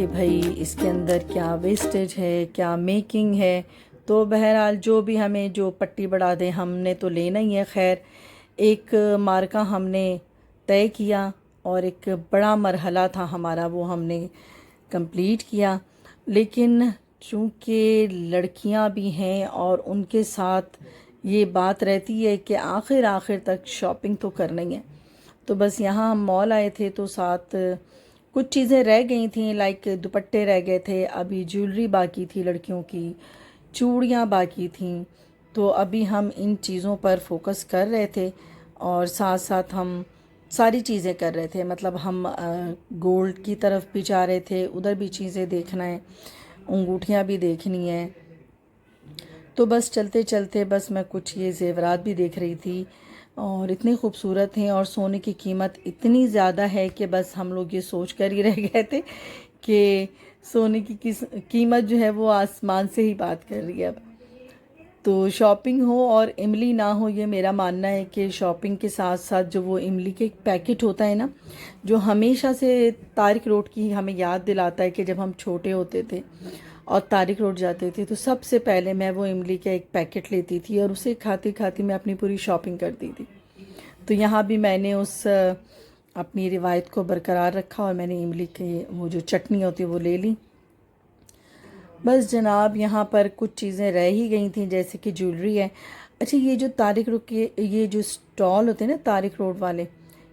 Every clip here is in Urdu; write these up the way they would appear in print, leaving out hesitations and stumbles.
کہ بھائی اس کے اندر کیا ویسٹیج ہے، کیا میکنگ ہے. تو بہرحال جو بھی ہمیں جو پٹی بڑھا دے ہم نے تو لینا ہی ہے. خیر ایک مارکہ ہم نے طے کیا اور ایک بڑا مرحلہ تھا ہمارا، وہ ہم نے کمپلیٹ کیا. لیکن چونکہ لڑکیاں بھی ہیں اور ان کے ساتھ یہ بات رہتی ہے کہ آخر تک شاپنگ تو کرنا ہی ہے. تو بس یہاں ہم مال آئے تھے تو ساتھ کچھ چیزیں رہ گئی تھیں، لائک دوپٹے رہ گئے تھے، ابھی جیولری باقی تھی لڑکیوں کی، چوڑیاں باقی تھیں. تو ابھی ہم ان چیزوں پر فوکس کر رہے تھے اور ساتھ ساتھ ہم ساری چیزیں کر رہے تھے. مطلب ہم گولڈ کی طرف بھی جا رہے تھے، ادھر بھی چیزیں دیکھنا ہے، انگوٹھیاں بھی دیکھنی ہیں. تو بس چلتے چلتے بس میں کچھ یہ زیورات بھی دیکھ رہی تھی اور اتنی خوبصورت ہیں اور سونے کی قیمت اتنی زیادہ ہے کہ بس ہم لوگ یہ سوچ کر ہی رہ گئے تھے کہ سونے کی قیمت جو ہے وہ آسمان سے ہی بات کر رہی ہے. اب تو شاپنگ ہو اور املی نہ ہو، یہ میرا ماننا ہے کہ شاپنگ کے ساتھ ساتھ جو وہ املی کے پیکٹ ہوتا ہے نا، جو ہمیشہ سے طارق روڈ کی ہمیں یاد دلاتا ہے کہ جب ہم چھوٹے ہوتے تھے اور طارق روڈ جاتے تھے تو سب سے پہلے میں وہ املی کا ایک پیکٹ لیتی تھی اور اسے کھاتے کھاتے میں اپنی پوری شاپنگ کرتی تھی. تو یہاں بھی میں نے اس اپنی روایت کو برقرار رکھا اور میں نے املی کے وہ جو چٹنی ہوتی ہے وہ لے لی. بس جناب یہاں پر کچھ چیزیں رہ ہی گئی تھیں جیسے کہ جیولری ہے. اچھا یہ جو طارق روڈ کے یہ جو سٹال ہوتے ہیں نا طارق روڈ والے،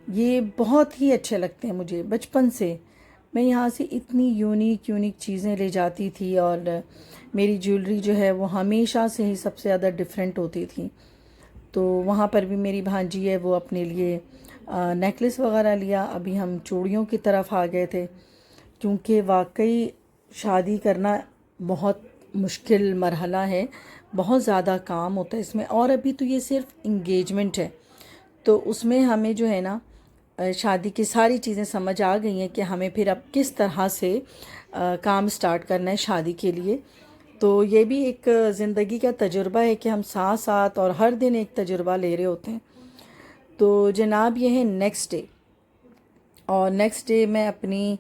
یہ بہت ہی اچھے لگتے ہیں مجھے بچپن سے. میں یہاں سے اتنی یونیک چیزیں لے جاتی تھی اور میری جیولری جو ہے وہ ہمیشہ سے ہی سب سے زیادہ ڈیفرنٹ ہوتی تھی. تو وہاں پر بھی میری بھانجی ہے وہ اپنے لیے نیکلس وغیرہ لیا. ابھی ہم چوڑیوں کی طرف آ گئے تھے کیونکہ واقعی شادی کرنا بہت مشکل مرحلہ ہے، بہت زیادہ کام ہوتا ہے اس میں. اور ابھی تو یہ صرف انگیجمنٹ ہے تو اس میں ہمیں جو ہے نا شادی کی ساری چیزیں سمجھ آ گئی ہیں کہ ہمیں پھر اب کس طرح سے کام سٹارٹ کرنا ہے شادی کے لیے. تو یہ بھی ایک زندگی کا تجربہ ہے کہ ہم ساتھ ساتھ اور ہر دن ایک تجربہ لے رہے ہوتے ہیں. تو جناب یہ ہے نیکسٹ ڈے، اور نیکسٹ ڈے میں اپنی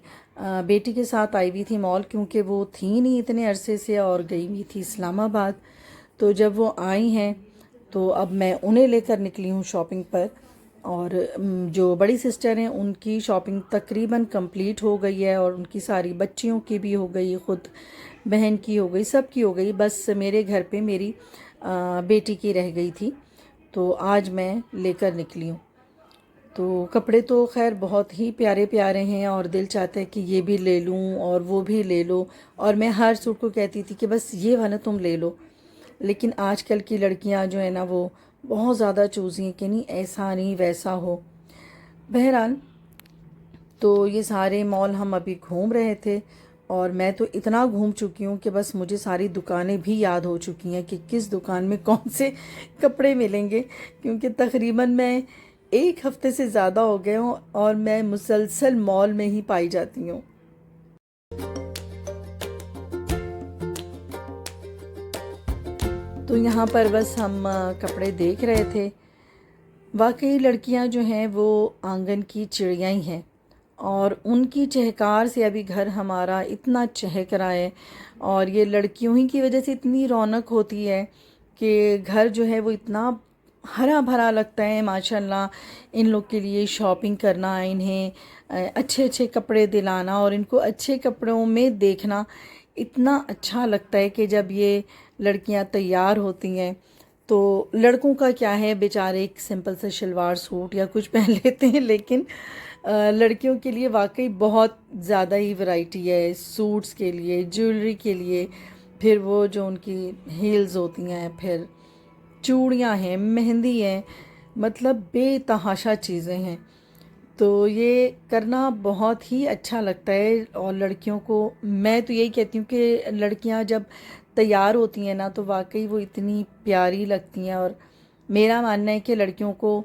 بیٹی کے ساتھ آئی ہوئی تھی مال، کیونکہ وہ تھی نہیں اتنے عرصے سے اور گئی ہوئی تھی اسلام آباد. تو جب وہ آئی ہیں تو اب میں انہیں لے کر نکلی ہوں شاپنگ پر. اور جو بڑی سسٹر ہیں ان کی شاپنگ تقریباً کمپلیٹ ہو گئی ہے اور ان کی ساری بچیوں کی بھی ہو گئی، خود بہن کی ہو گئی، سب کی ہو گئی. بس میرے گھر پہ میری بیٹی کی رہ گئی تھی تو آج میں لے کر نکلی ہوں. تو کپڑے تو خیر بہت ہی پیارے پیارے ہیں اور دل چاہتا ہے کہ یہ بھی لے لوں اور وہ بھی لے لو. اور میں ہر سوٹ کو کہتی تھی کہ بس یہ والا تم لے لو، لیکن آج کل کی لڑکیاں جو ہیں نا وہ بہت زیادہ چوزی ہیں کہ نہیں ایسا نہیں ویسا ہو. بہرحال تو یہ سارے مال ہم ابھی گھوم رہے تھے اور میں تو اتنا گھوم چکی ہوں کہ بس مجھے ساری دکانیں بھی یاد ہو چکی ہیں کہ کس دکان میں کون سے کپڑے ملیں گے، کیونکہ تقریباً میں ایک ہفتے سے زیادہ ہو گئے ہوں اور میں مسلسل مال میں ہی پائی جاتی ہوں. تو یہاں پر بس ہم کپڑے دیکھ رہے تھے. واقعی لڑکیاں جو ہیں وہ آنگن کی چڑیاں ہی ہیں اور ان کی چہکار سے ابھی گھر ہمارا اتنا چہک رہا ہے اور یہ لڑکیوں ہی کی وجہ سے اتنی رونق ہوتی ہے کہ گھر جو ہے وہ اتنا ہرا بھرا لگتا ہے. ماشاءاللہ ان لوگ کے لیے شاپنگ کرنا، انہیں اچھے اچھے کپڑے دلانا اور ان کو اچھے کپڑوں میں دیکھنا اتنا اچھا لگتا ہے کہ جب یہ لڑکیاں تیار ہوتی ہیں تو لڑکوں کا کیا ہے بیچارے ایک سمپل سا شلوار سوٹ یا کچھ پہن لیتے ہیں، لیکن لڑکیوں کے لیے واقعی بہت زیادہ ہی ورائٹی ہے سوٹس کے لیے، جیولری کے لیے، پھر وہ جو ان کی ہیلز ہوتی ہیں، پھر چوڑیاں ہیں، مہندی ہے، مطلب بے تحاشا چیزیں ہیں. تو یہ کرنا بہت ہی اچھا لگتا ہے. اور لڑکیوں کو میں تو یہی کہتی ہوں کہ لڑکیاں جب تیار ہوتی ہیں نا تو واقعی وہ اتنی پیاری لگتی ہیں. اور میرا ماننا ہے کہ لڑکیوں کو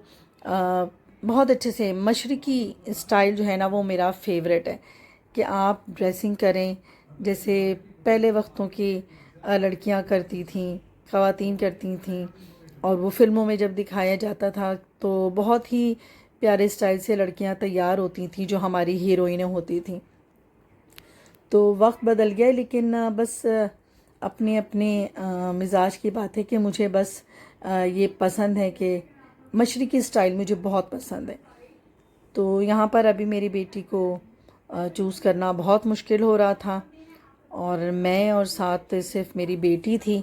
بہت اچھے سے مشرقی اسٹائل جو ہے نا وہ میرا فیوریٹ ہے کہ آپ ڈریسنگ کریں جیسے پہلے وقتوں کی لڑکیاں کرتی تھیں، خواتین کرتی تھیں، اور وہ فلموں میں جب دکھایا جاتا تھا تو بہت ہی پیارے اسٹائل سے لڑکیاں تیار ہوتی تھیں جو ہماری ہیروئنیں ہوتی تھیں. تو وقت بدل گیا، لیکن بس اپنے اپنے مزاج کی بات ہے کہ مجھے بس یہ پسند ہے کہ مشرقی سٹائل مجھے بہت پسند ہے. تو یہاں پر ابھی میری بیٹی کو چوز کرنا بہت مشکل ہو رہا تھا، اور میں اور ساتھ صرف میری بیٹی تھی.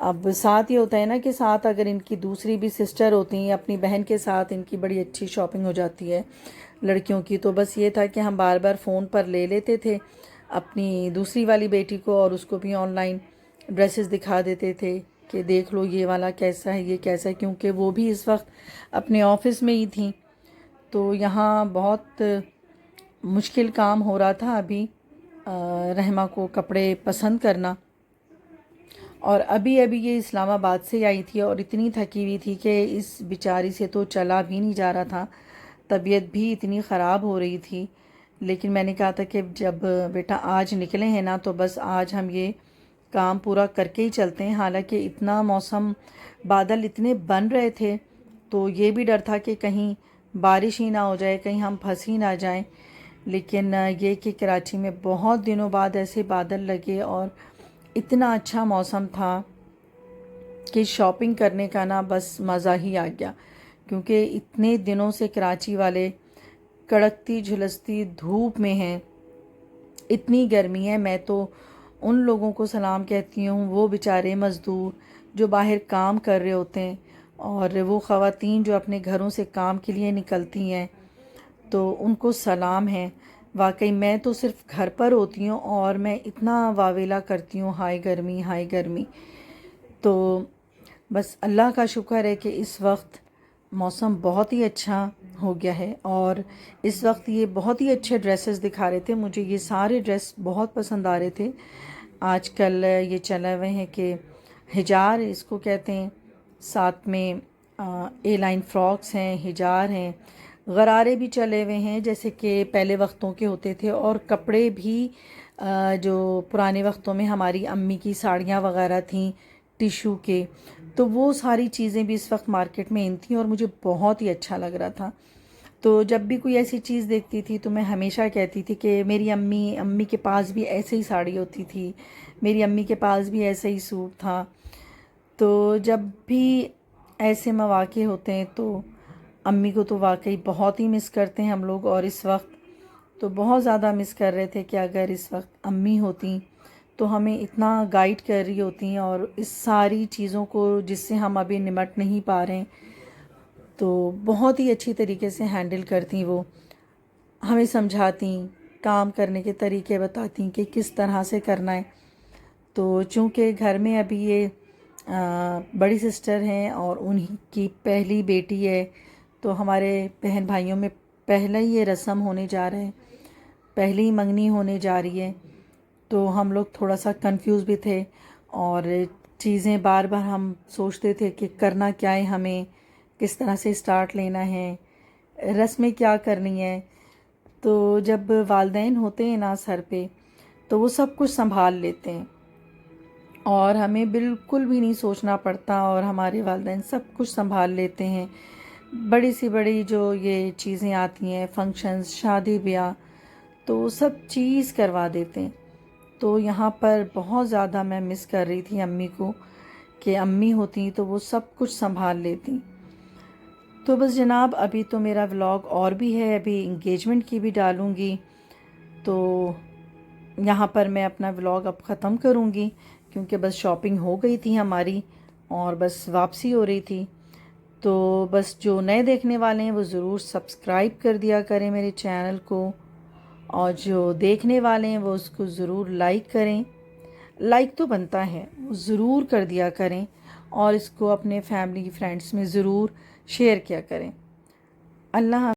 اب ساتھ یہ ہوتا ہے نا کہ ساتھ اگر ان کی دوسری بھی سسٹر ہوتی ہیں، اپنی بہن کے ساتھ ان کی بڑی اچھی شاپنگ ہو جاتی ہے لڑکیوں کی. تو بس یہ تھا کہ ہم بار بار فون پر لے لیتے تھے اپنی دوسری والی بیٹی کو، اور اس کو بھی آن لائن ڈریسز دکھا دیتے تھے کہ دیکھ لو یہ والا کیسا ہے، یہ کیسا ہے، کیونکہ وہ بھی اس وقت اپنے آفس میں ہی تھیں. تو یہاں بہت مشکل کام ہو رہا تھا ابھی رحمہ کو کپڑے پسند کرنا. اور ابھی یہ اسلام آباد سے آئی تھی اور اتنی تھکی ہوئی تھی کہ اس بیچاری سے تو چلا بھی نہیں جا رہا تھا، طبیعت بھی اتنی خراب ہو رہی تھی. لیکن میں نے کہا تھا کہ جب بیٹا آج نکلے ہیں نا تو بس آج ہم یہ کام پورا کر کے ہی چلتے ہیں. حالانکہ اتنا موسم بادل اتنے بن رہے تھے تو یہ بھی ڈر تھا کہ کہیں بارش ہی نہ ہو جائے، کہیں ہم پھنس ہی نہ جائیں. لیکن یہ کہ کراچی میں بہت دنوں بعد ایسے بادل لگے اور اتنا اچھا موسم تھا کہ شاپنگ کرنے کا نا بس مزہ ہی آ گیا. کیونکہ اتنے دنوں سے کراچی والے کڑکتی جھلستی دھوپ میں ہیں، اتنی گرمی ہے. میں تو ان لوگوں کو سلام کہتی ہوں، وہ بیچارے مزدور جو باہر کام کر رہے ہوتے ہیں، اور وہ خواتین جو اپنے گھروں سے کام کے لیے نکلتی ہیں، تو ان کو سلام ہے. واقعی میں تو صرف گھر پر ہوتی ہوں اور میں اتنا واویلا کرتی ہوں، ہائے گرمی ہائے گرمی. تو بس اللہ کا شکر ہے کہ اس وقت موسم بہت ہی اچھا ہو گیا ہے، اور اس وقت یہ بہت ہی اچھے ڈریسز دکھا رہے تھے. مجھے یہ سارے ڈریس بہت پسند آ رہے تھے. آج کل یہ چلے ہوئے ہیں کہ ہجار اس کو کہتے ہیں، ساتھ میں اے لائن فراکس ہیں، ہجار ہیں، غرارے بھی چلے ہوئے ہیں جیسے کہ پہلے وقتوں کے ہوتے تھے. اور کپڑے بھی جو پرانے وقتوں میں ہماری امی کی ساڑیاں وغیرہ تھیں ٹیشو کے، تو وہ ساری چیزیں بھی اس وقت مارکیٹ میں ان تھیں اور مجھے بہت ہی اچھا لگ رہا تھا. تو جب بھی کوئی ایسی چیز دیکھتی تھی تو میں ہمیشہ کہتی تھی کہ میری امی کے پاس بھی ایسے ہی ساڑی ہوتی تھی، میری امی کے پاس بھی ایسا ہی سوٹ تھا. تو جب بھی ایسے مواقع ہوتے ہیں تو امی کو تو واقعی بہت ہی مس کرتے ہیں ہم لوگ. اور اس وقت تو بہت زیادہ مس کر رہے تھے کہ اگر اس وقت امی ہوتیں تو ہمیں اتنا گائیڈ کر رہی ہوتی ہیں، اور اس ساری چیزوں کو جس سے ہم ابھی نمٹ نہیں پا رہے ہیں تو بہت ہی اچھی طریقے سے ہینڈل کرتی. وہ ہمیں سمجھاتی، کام کرنے کے طریقے بتاتی کہ کس طرح سے کرنا ہے. تو چونکہ گھر میں ابھی یہ بڑی سسٹر ہیں اور انہی کی پہلی بیٹی ہے، تو ہمارے بہن بھائیوں میں پہلا ہی یہ رسم ہونے جا رہا ہے، پہلی ہی منگنی ہونے جا رہی ہے. تو ہم لوگ تھوڑا سا کنفیوز بھی تھے، اور چیزیں بار بار ہم سوچتے تھے کہ کرنا کیا ہے، ہمیں کس طرح سے اسٹارٹ لینا ہے، رسمیں کیا کرنی ہے. تو جب والدین ہوتے ہیں نا سر پہ تو وہ سب کچھ سنبھال لیتے ہیں اور ہمیں بالکل بھی نہیں سوچنا پڑتا، اور ہمارے والدین سب کچھ سنبھال لیتے ہیں. بڑی سی بڑی جو یہ چیزیں آتی ہیں، فنکشنز، شادی بیاہ، تو سب چیز کروا دیتے ہیں. تو یہاں پر بہت زیادہ میں مس کر رہی تھی امی کو کہ امی ہوتی تو وہ سب کچھ سنبھال لیتی. تو بس جناب ابھی تو میرا ولاگ اور بھی ہے، ابھی انگیجمنٹ کی بھی ڈالوں گی. تو یہاں پر میں اپنا ولاگ اب ختم کروں گی کیونکہ بس شاپنگ ہو گئی تھی ہماری اور بس واپسی ہو رہی تھی. تو بس جو نئے دیکھنے والے ہیں وہ ضرور سبسکرائب کر دیا کریں میرے چینل کو، اور جو دیکھنے والے ہیں وہ اس کو ضرور لائک کریں. لائک تو بنتا ہے، وہ ضرور کر دیا کریں، اور اس کو اپنے فیملی فرینڈس میں ضرور شیئر کیا کریں. اللہ حافظ.